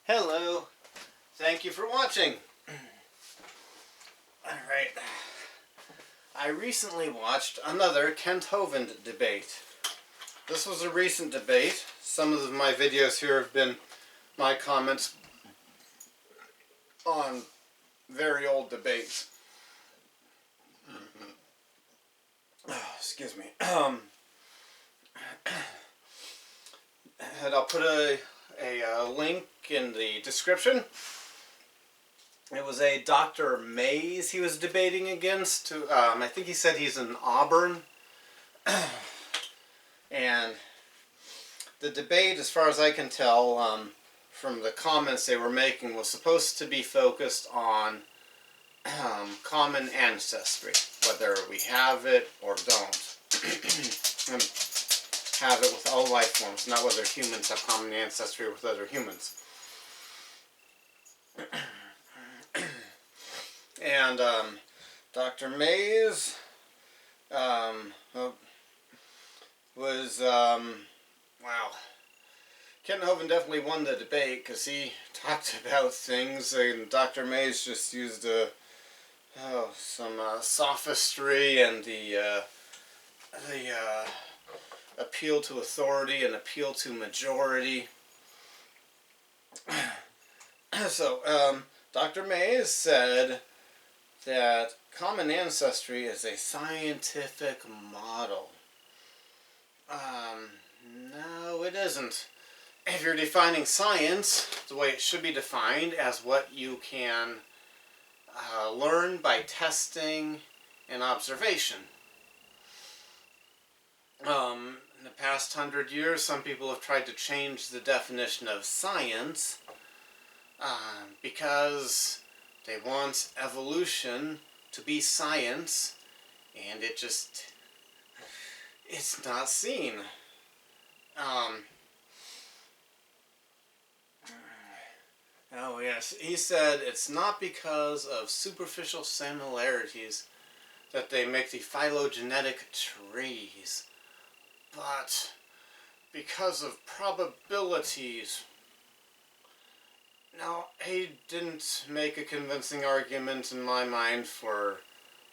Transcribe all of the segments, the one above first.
Hello, thank you for watching. Alright, I recently watched another Kent Hovind debate. This was a recent debate. Some of my videos here have been my comments on very old debates. Excuse me. And I'll put a link in the description. It was a Dr. Mays he was debating against. I think he said he's in Auburn. And the debate, as far as I can tell, from the comments they were making, was supposed to be focused on common ancestry, whether we have it or don't. And have it with all life forms, not whether humans have common ancestry with other humans. And Dr. Mays was, wow. Kent Hovind definitely won the debate because he talked about things, and Dr. Mays just used some sophistry and the appeal to authority and appeal to majority. So, Dr. Mays said that common ancestry is a scientific model. No, it isn't. If you're defining science the way it should be defined, as what you can learn by testing and observation. In the past 100 years, some people have tried to change the definition of science because they want evolution to be science, and it's not seen. Oh yes, he said it's not because of superficial similarities that they make the phylogenetic trees, but because of probabilities. Now, he didn't make a convincing argument in my mind for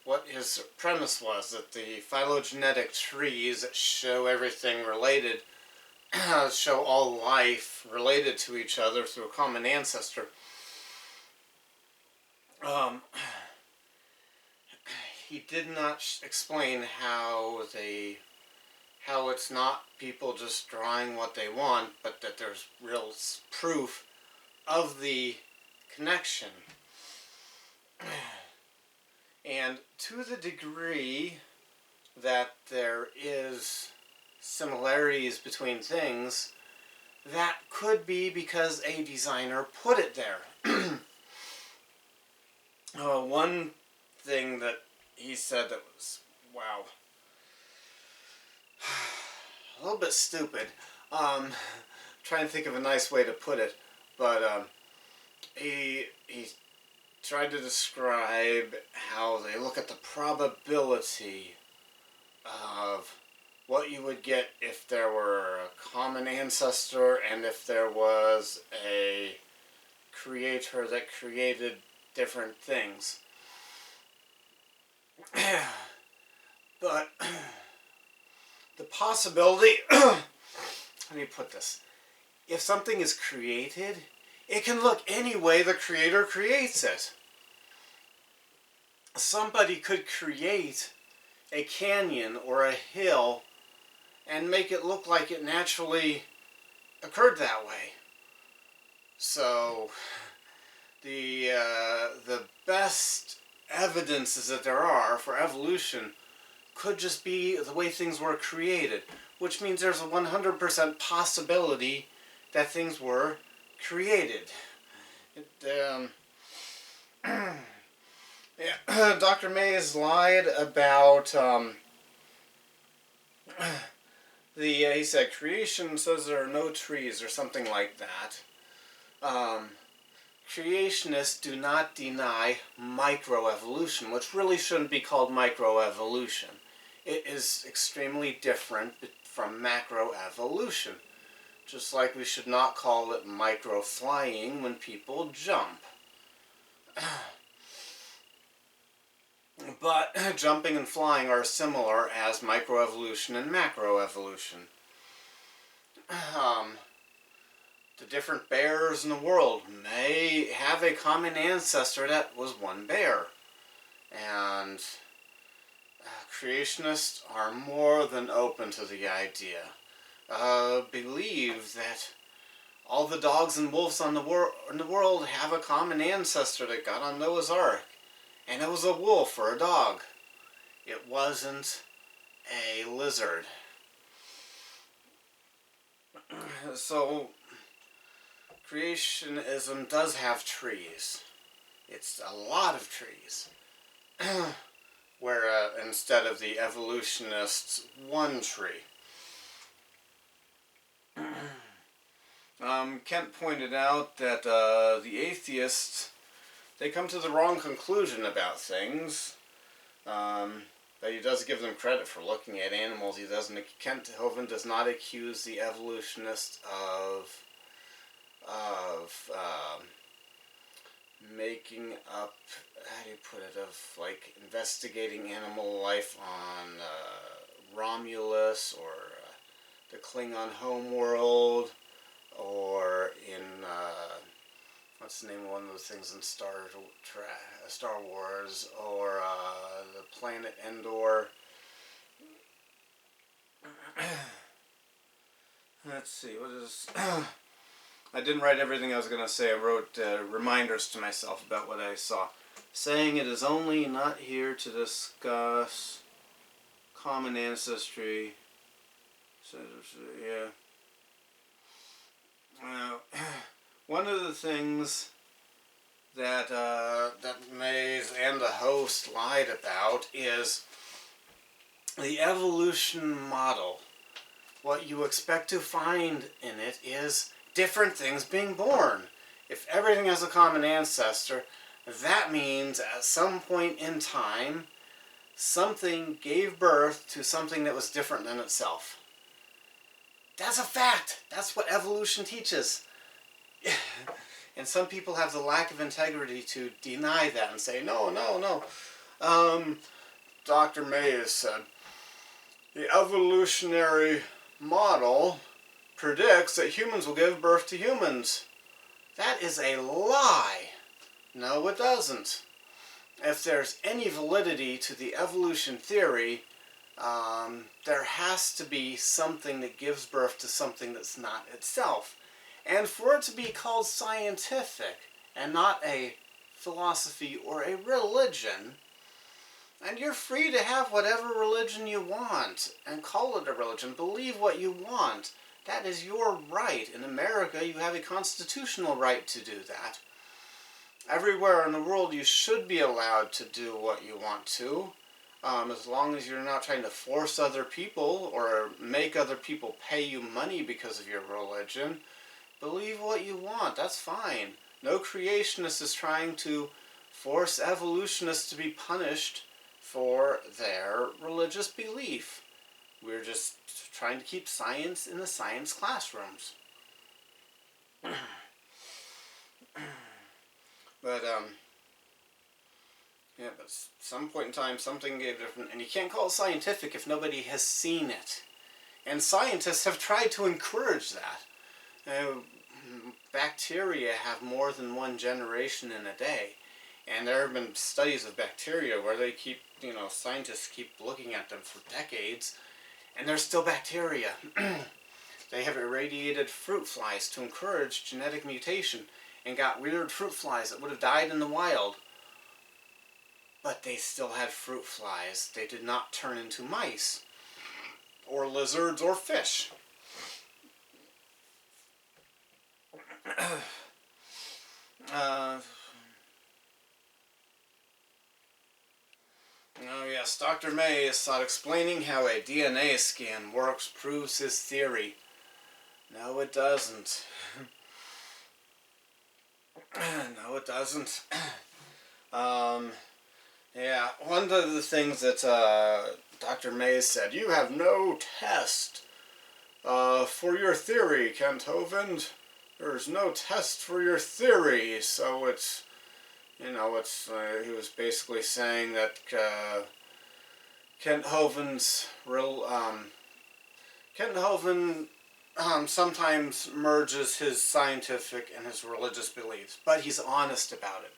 what his premise was, that the phylogenetic trees that show everything related, show all life related to each other through a common ancestor. He did not explain how it's not people just drawing what they want, but that there's real proof of the connection. And to the degree that there is similarities between things, that could be because a designer put it there. One thing that he said that was, wow, a little bit stupid. Trying to think of a nice way to put it, but he tried to describe how they look at the probability of what you would get if there were a common ancestor and if there was a creator that created different things. But the possibility, how do you put this? If something is created, it can look any way the creator creates it. Somebody could create a canyon or a hill and make it look like it naturally occurred that way. So the best evidences that there are for evolution could just be the way things were created, which means there's a 100% possibility that things were created. Dr. Mays lied about he said creation says there are no trees or something like that. Creationists do not deny microevolution, which really shouldn't be called microevolution. It is extremely different from macroevolution. Just like we should not call it micro-flying when people jump. But jumping and flying are similar as microevolution and macroevolution. The different bears in the world may have a common ancestor that was one bear. And creationists are more than open to the idea. Believe that all the dogs and wolves in the world have a common ancestor that got on Noah's Ark. And it was a wolf or a dog. It wasn't a lizard. So, creationism does have trees. It's a lot of trees. Where instead of the evolutionists, one tree. Kent pointed out that the atheists, they come to the wrong conclusion about things. But he does give them credit for looking at animals. He doesn't. Kent Hovind does not accuse the evolutionists of making up, how do you put it, of like investigating animal life on Romulus or the Klingon homeworld, or in what's the name of one of those things in Star Wars, or the planet Endor. Let's see, what is... I didn't write everything I was going to say. I wrote reminders to myself about what I saw. Saying it is only not here to discuss common ancestry. So, yeah. One of the things that that Mays and the host lied about is the evolution model. What you expect to find in it is different things being born. If everything has a common ancestor, that means at some point in time, something gave birth to something that was different than itself. That's a fact. That's what evolution teaches. And some people have the lack of integrity to deny that and say, no, no, no. Dr. Mays said, the evolutionary model predicts that humans will give birth to humans. That is a lie. No, it doesn't. If there's any validity to the evolution theory, there has to be something that gives birth to something that's not itself. And for it to be called scientific and not a philosophy or a religion, and you're free to have whatever religion you want and call it a religion, believe what you want. That is your right. In America, you have a constitutional right to do that. Everywhere in the world, you should be allowed to do what you want to, as long as you're not trying to force other people or make other people pay you money because of your religion. Believe what you want. That's fine. No creationist is trying to force evolutionists to be punished for their religious belief. We're just trying to keep science in the science classrooms. But, yeah, but at some point in time, something gave different, and you can't call it scientific if nobody has seen it. And scientists have tried to encourage that. Bacteria have more than one generation in a day. And there have been studies of bacteria where they keep, scientists keep looking at them for decades, and they're still bacteria. They have irradiated fruit flies to encourage genetic mutation and got weird fruit flies that would have died in the wild. But they still had fruit flies. They did not turn into mice, or lizards, or fish. Oh yes, Dr. Mays thought explaining how a DNA scan works proves his theory. No, it doesn't. No, it doesn't. Yeah, one of the things that Dr. Mays said, you have no test For your theory, Kent Hovind, there's no test for your theory. So it's, he was basically saying that Kent Hovind's Kent Hovind sometimes merges his scientific and his religious beliefs, but he's honest about it.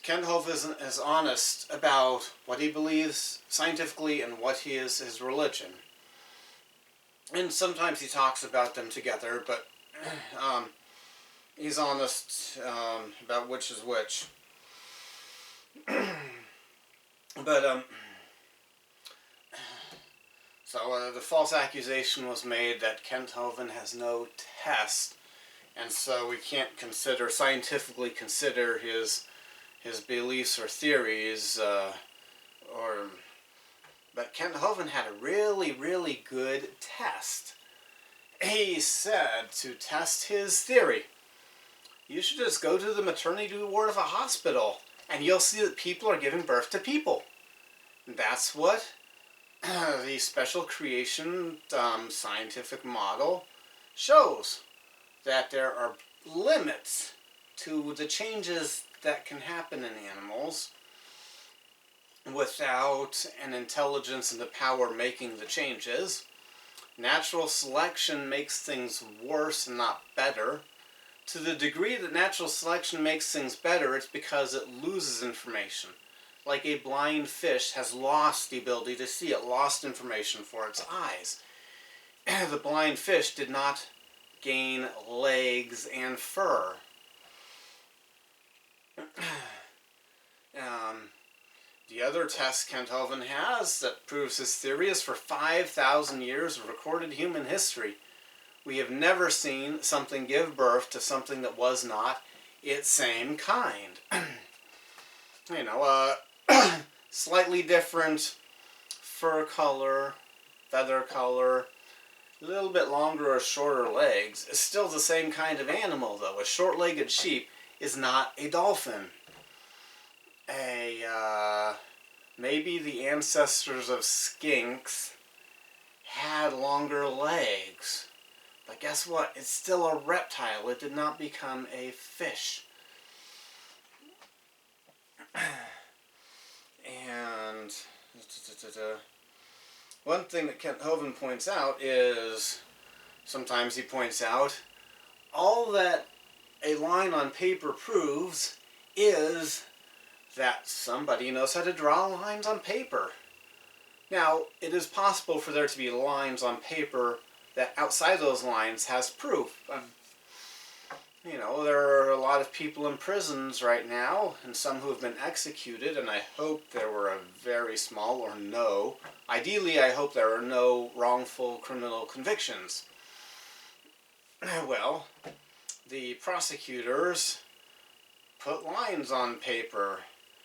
Kent Hovind is honest about what he believes scientifically and what is his religion. And sometimes he talks about them together, but he's honest about which is which. But so the false accusation was made that Kent Hovind has no test, and so we can't scientifically consider his beliefs or theories. But Kent Hovind had a really, really good test. He said to test his theory, you should just go to the maternity ward of a hospital and you'll see that people are giving birth to people. That's what the special creation scientific model shows, that there are limits to the changes that can happen in animals without an intelligence and the power making the changes. Natural selection makes things worse and not better. To the degree that natural selection makes things better, it's because it loses information. Like a blind fish has lost the ability to see. It lost information for its eyes. The blind fish did not gain legs and fur. The other test Kent Hovind has that proves his theory is for 5,000 years of recorded human history. We have never seen something give birth to something that was not its same kind. Slightly different fur color, feather color, a little bit longer or shorter legs. It's still the same kind of animal, though. A short-legged sheep is not a dolphin. Maybe the ancestors of skinks had longer legs. But guess what? It's still a reptile. It did not become a fish. And one thing that Kent Hovind points out is, sometimes he points out, all that a line on paper proves is that somebody knows how to draw lines on paper. Now, it is possible for there to be lines on paper that outside those lines has proof. There are a lot of people in prisons right now, and some who have been executed, and I hope there were a very small or no. Ideally, I hope there are no wrongful criminal convictions. Well, the prosecutors put lines on paper.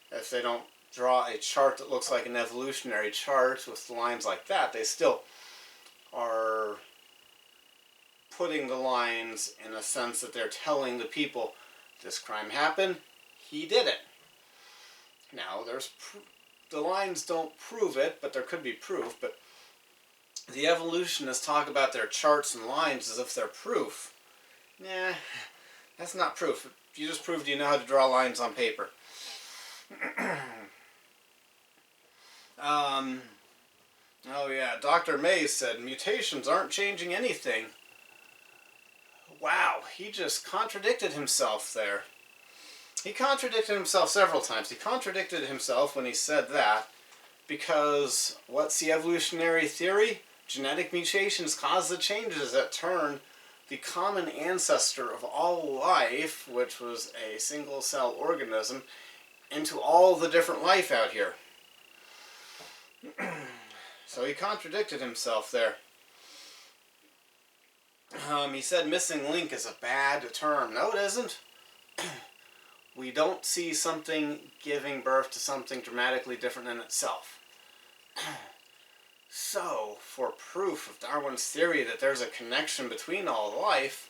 If they don't draw a chart that looks like an evolutionary chart with lines like that, they still are putting the lines in a sense that they're telling the people, this crime happened, he did it. Now, the lines don't prove it, but there could be proof, but the evolutionists talk about their charts and lines as if they're proof. Nah, that's not proof. You just proved you know how to draw lines on paper. Oh yeah, Dr. Mays said mutations aren't changing anything. Wow, he just contradicted himself there. He contradicted himself several times. He contradicted himself when he said that because what's the evolutionary theory? Genetic mutations cause the changes that turn the common ancestor of all life, which was a single-cell organism, into all the different life out here. So he contradicted himself there. He said missing link is a bad term. No, it isn't. We don't see something giving birth to something dramatically different in itself. So, for proof of Darwin's theory that there's a connection between all life,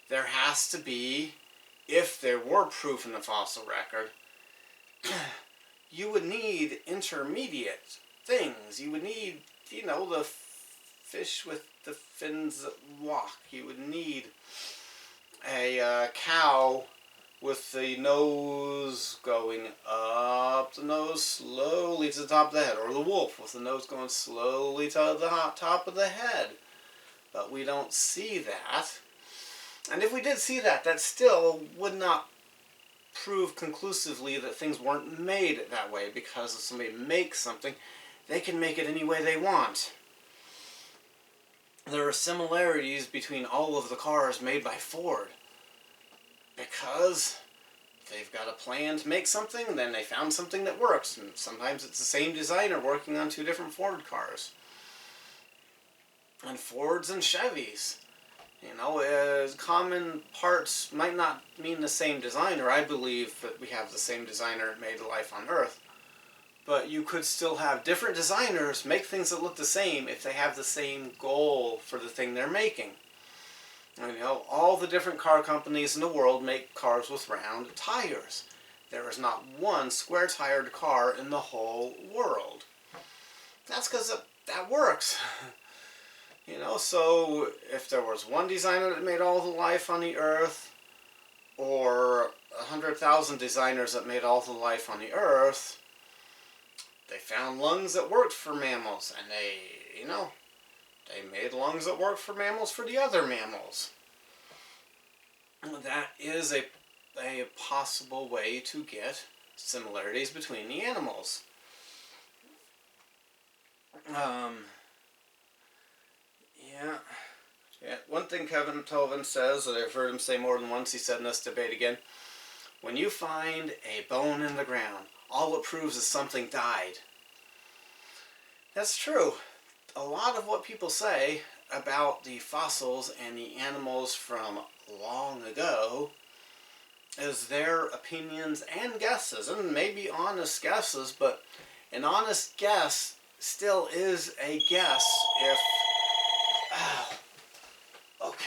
there has to be, if there were proof in the fossil record, you would need intermediate things. You would need you know, the fish with the fins that walk. You would need a cow with the nose going up the nose slowly to the top of the head, or the wolf with the nose going slowly to the top of the head. But we don't see that. And if we did see that, that still would not prove conclusively that things weren't made that way, because if somebody makes something, they can make it any way they want. There are similarities between all of the cars made by Ford, because they've got a plan to make something, and then they found something that works, and sometimes it's the same designer working on two different Ford cars. And Fords and Chevys, you know, common parts might not mean the same designer. I believe that we have the same designer that made Life on Earth. But you could still have different designers make things that look the same if they have the same goal for the thing they're making. You know, all the different car companies in the world make cars with round tires. There is not one square-tired car in the whole world. That's because that works. You know, so if there was one designer that made all the life on the Earth, or 100,000 designers that made all the life on the Earth, they found lungs that worked for mammals, and they, you know, they made lungs that worked for mammals for the other mammals. That is a possible way to get similarities between the animals. Yeah. One thing Kent Hovind says, that I've heard him say more than once, he said in this debate again, when you find a bone in the ground, all it proves is something died. That's true. A lot of what people say about the fossils and the animals from long ago is their opinions and guesses, and maybe honest guesses, but an honest guess still is a guess if... okay.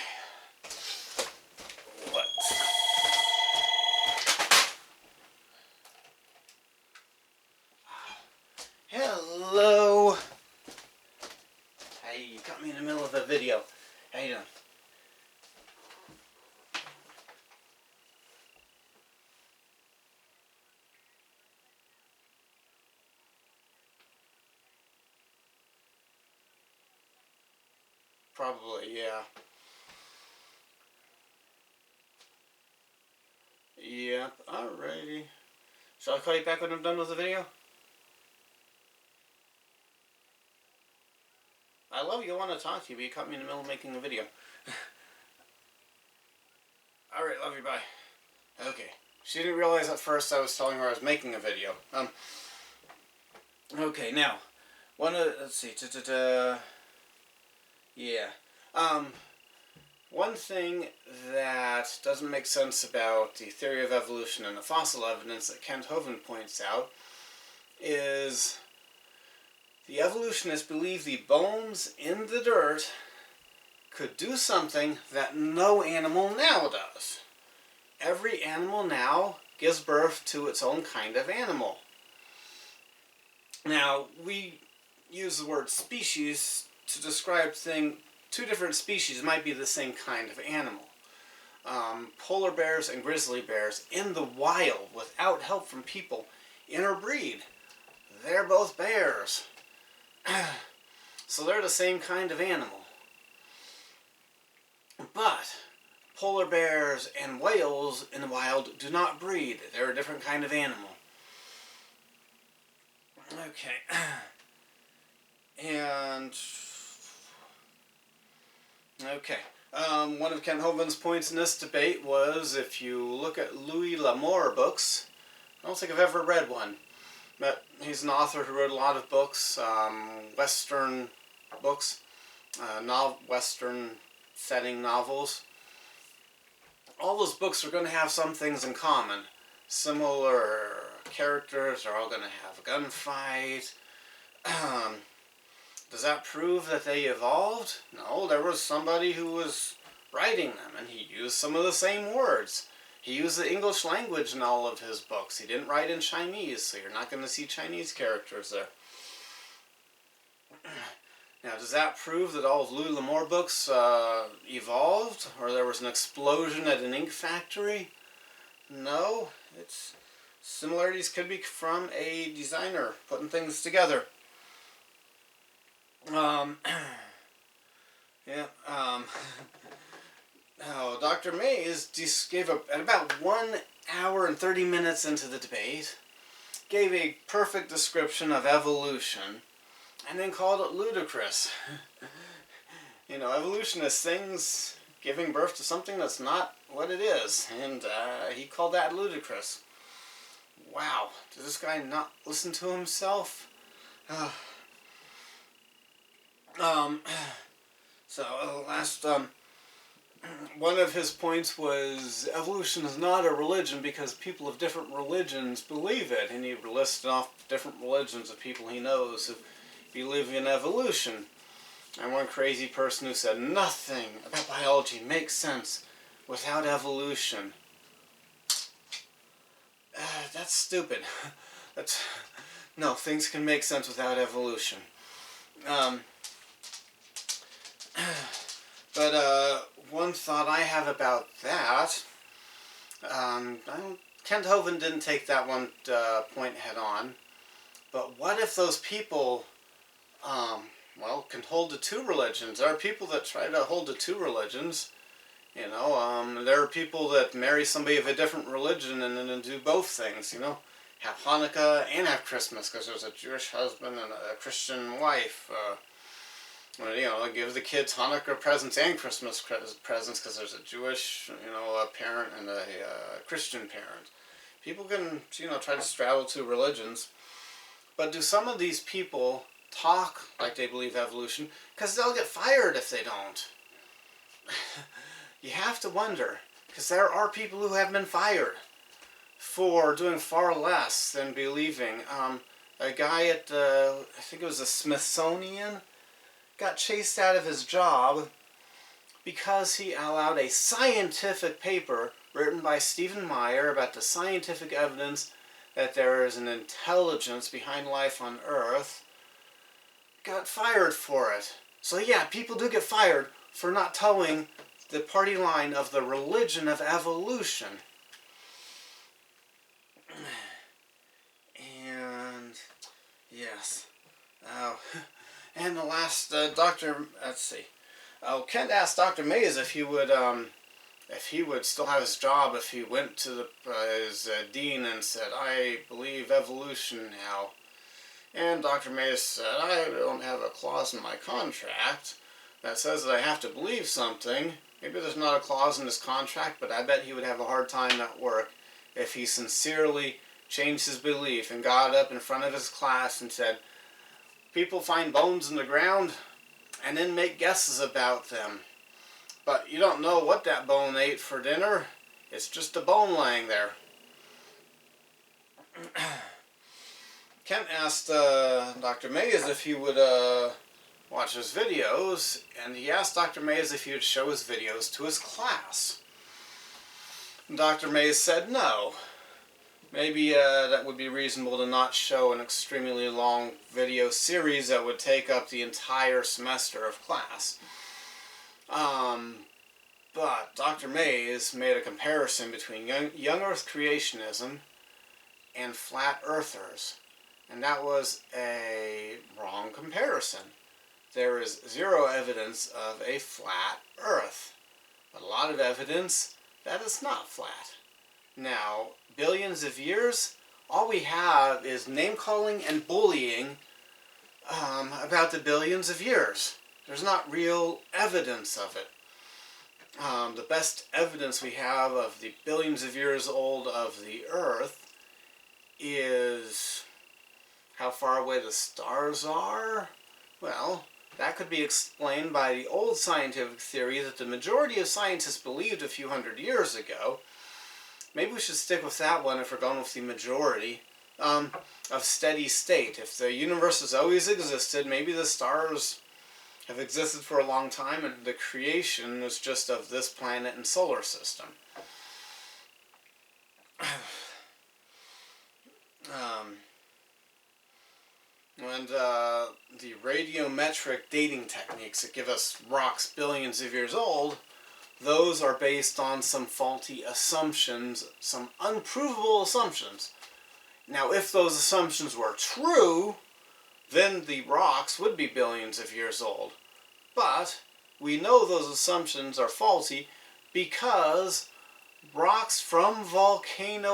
What? Hello. Hey, you got me in the middle of a video. How you doing? Probably, yeah. Yep, alrighty. Shall I call you back when I'm done with the video? I love you, I want to talk to you, but you caught me in the middle of making a video. Alright, love you, bye. Okay. She didn't realize at first I was telling her I was making a video. Okay, now, let's see, yeah. One thing that doesn't make sense about the theory of evolution and the fossil evidence that Kent Hovind points out is the evolutionists believe the bones in the dirt could do something that no animal now does. Every animal now gives birth to its own kind of animal. Now, we use the word species to describe two different species might be the same kind of animal. Polar bears and grizzly bears in the wild, without help from people, interbreed. They're both bears. So they're the same kind of animal. But polar bears and whales in the wild do not breed. They're a different kind of animal. Okay. And... okay. One of Kent Hovind's points in this debate was, if you look at Louis L'Amour books, I don't think I've ever read one, but he's an author who wrote a lot of books, Western books, Western setting novels. All those books are going to have some things in common. Similar characters are all going to have a gunfight. Does that prove that they evolved? No, there was somebody who was writing them, and he used some of the same words. He used the English language in all of his books. He didn't write in Chinese, so you're not going to see Chinese characters there. Now, does that prove that all of Louis L'Amour books evolved, or there was an explosion at an ink factory? No, it's similarities could be from a designer putting things together. Yeah. Oh, Dr. Mays just gave at about 1 hour and 30 minutes into the debate, gave a perfect description of evolution, and then called it ludicrous. You know, evolution is things giving birth to something that's not what it is, and he called that ludicrous. Wow, does this guy not listen to himself? One of his points was evolution is not a religion because people of different religions believe it, and he listed off different religions of people he knows who believe in evolution. And one crazy person who said nothing about biology makes sense without evolution. That's stupid. No, things can make sense without evolution. But one thought I have about that, Kent Hovind didn't take that one point head on, but what if those people, can hold to two religions? There are people that try to hold to two religions. You know, there are people that marry somebody of a different religion and then do both things, you know. Have Hanukkah and have Christmas because there's a Jewish husband and a Christian wife. You know, give the kids Hanukkah presents and Christmas presents because there's a Jewish, a parent and a Christian parent. People can, try to straddle two religions. But do some of these people talk like they believe evolution? Because they'll get fired if they don't. You have to wonder, because there are people who have been fired for doing far less than believing. A guy at I think it was the Smithsonian, got chased out of his job because he allowed a scientific paper written by Stephen Meyer about the scientific evidence that there is an intelligence behind life on Earth. Got fired for it. So yeah, people do get fired for not towing the party line of the religion of evolution. And yes. And the last Kent asked Dr. Mays if he would still have his job if he went to his dean and said, "I believe evolution now." And Dr. Mays said, "I don't have a clause in my contract that says that I have to believe something. Maybe there's not a clause in his contract, but I bet he would have a hard time at work if he sincerely changed his belief and got up in front of his class and said, 'People find bones in the ground and then make guesses about them. But you don't know what that bone ate for dinner. It's just a bone laying there.'" Kent asked Dr. Mays if he would watch his videos, and he asked Dr. Mays if he would show his videos to his class. And Dr. Mays said no. Maybe that would be reasonable to not show an extremely long video series that would take up the entire semester of class. But Dr. Mays made a comparison between young Earth creationism and flat earthers. And that was a wrong comparison. There is zero evidence of a flat Earth, but a lot of evidence that it's not flat. Now, billions of years, all we have is name-calling and bullying about the billions of years. There's not real evidence of it. The best evidence we have of the billions of years old of the Earth is how far away the stars are. Well, that could be explained by the old scientific theory that the majority of scientists believed a few hundred years ago. Maybe we should stick with that one if we're going with the majority of steady state. If the universe has always existed, maybe the stars have existed for a long time and the creation is just of this planet and solar system. And the radiometric dating techniques that give us rocks billions of years old, those are based on some faulty assumptions, some unprovable assumptions. Now, if those assumptions were true, then the rocks would be billions of years old. But we know those assumptions are faulty because rocks from volcanic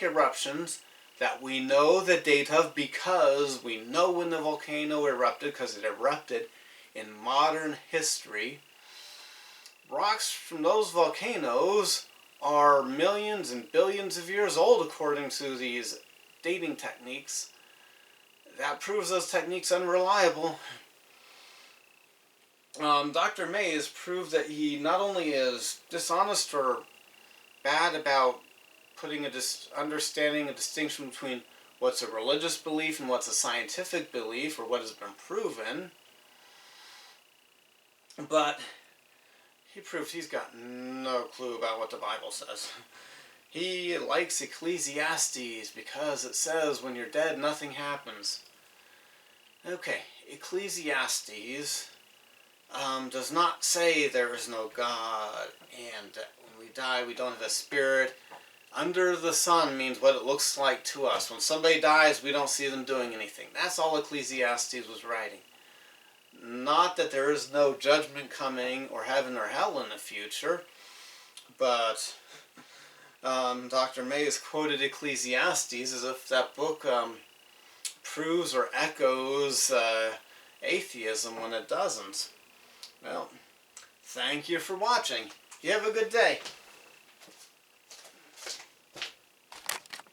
eruptions that we know the date of, because we know when the volcano erupted, because it erupted in modern history. Rocks from those volcanoes are millions and billions of years old according to these dating techniques. That proves those techniques unreliable. Dr. May has proved that he not only is dishonest or bad about putting understanding a distinction between what's a religious belief and what's a scientific belief, or what has been proven, but he proves he's got no clue about what the Bible says. He likes Ecclesiastes because it says when you're dead, nothing happens. Okay, Ecclesiastes does not say there is no God and that when we die we don't have a spirit. Under the sun means what it looks like to us. When somebody dies, we don't see them doing anything. That's all Ecclesiastes was writing. Not that there is no judgment coming, or heaven or hell in the future, but Dr. May has quoted Ecclesiastes as if that book proves or echoes atheism when it doesn't. Well, thank you for watching. You have a good day.